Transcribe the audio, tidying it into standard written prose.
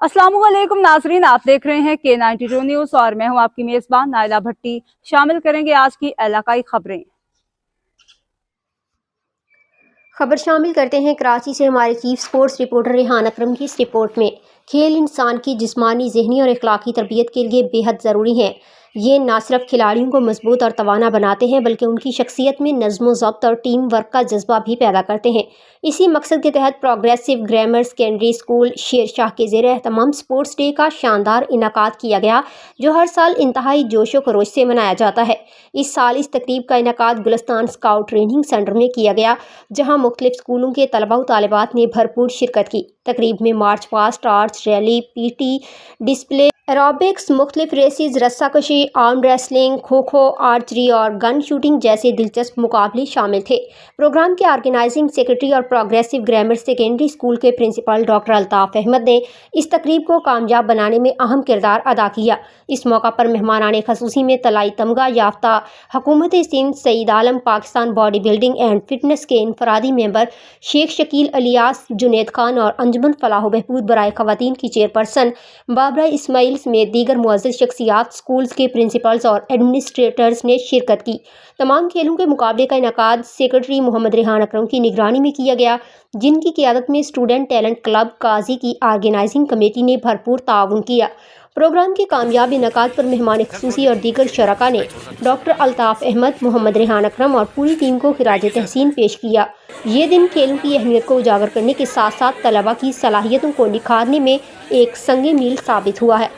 अस्सलाम वालेकुम नाजरीन, आप देख रहे हैं K92 न्यूज़ और मैं हूं आपकी मेज़बान नाइला भट्टी। शामिल करेंगे आज की इलाकाई खबरें। खबर शामिल करते हैं कराची से हमारे चीफ स्पोर्ट्स रिपोर्टर रेहान अकरम की इस रिपोर्ट में। खेल इंसान की जिस्मानी, ज़हनी और अखलाकी तरबियत के लिए बेहद ज़रूरी हैं। ये न सिर्फ खिलाड़ियों को मजबूत और तवाना बनाते हैं बल्कि उनकी शख्सियत में नज़्म ज़ब्त और टीम वर्क का जज्बा भी पैदा करते हैं। इसी मकसद के तहत progressive grammar secondary school Shershah के ज़ेर एहतमाम स्पोर्ट्स डे का शानदार इनकाद किया गया, जो हर साल इंतहाई जोशो खरोश से मनाया जाता है। इस साल इस तकरीब का इनकाद गुलिस्तान स्काउट ट्रेनिंग सेंटर में किया गया, जहाँ मुख्तलिफ स्कूलों के तलबा व तालिबात ने भरपूर शिरकत की। तकरीब में march past, arts rally, PT display, aerobics, मुख्तलिफ races, रस्साकशी, arm wrestling, kho kho, archery और गन शूटिंग जैसे दिलचस्प मुकाबले शामिल थे। प्रोग्राम के ऑर्गेनाइजिंग सेक्रेटरी और प्रोग्रेसिव ग्रामर सेकेंडरी स्कूल के प्रिंसिपल डॉक्टर अल्ताफ़ अहमद ने इस तकरीब को कामयाब बनाने में अहम किरदार अदा किया। इस मौका पर मेहमानाने खसूसी में तलाई तमगा याफ्ता हुकूमत Sindh Saeed Alam, Pakistan body building and fitness के इनफरादी मेंबर शेख शकील अलियास, जुनेद खान और अंजुमन फलाह बहबूद बराए खवातीन की चेयरपर्सन बाबरा इस्माइल में दीगर मुअज़्ज़ज़ शख्सियात, स्कूल्स के प्रिंसिपल्स और एडमिनिस्ट्रेटर्स ने शिरकत की। तमाम खेलों के मुकाबले का इनकाद सेक्रेटरी मोहम्मद रेहान अकरम की निगरानी में किया गया, जिनकी क़ियादत में स्टूडेंट टैलेंट क्लब काजी की ऑर्गेनाइजिंग कमेटी ने भरपूर ताउन किया। प्रोग्राम के कामयाब इनकाद पर मेहमान ख़ुसूसी और दीगर शरका ने डॉक्टर अल्ताफ़ अहमद, मोहम्मद रेहान अकरम और पूरी टीम को खिराज तहसीन पेश किया। ये दिन खेलों की अहमियत को उजागर करने के साथ साथ तलबा की सलाहियतों को निखारने में एक संगे मील साबित हुआ है।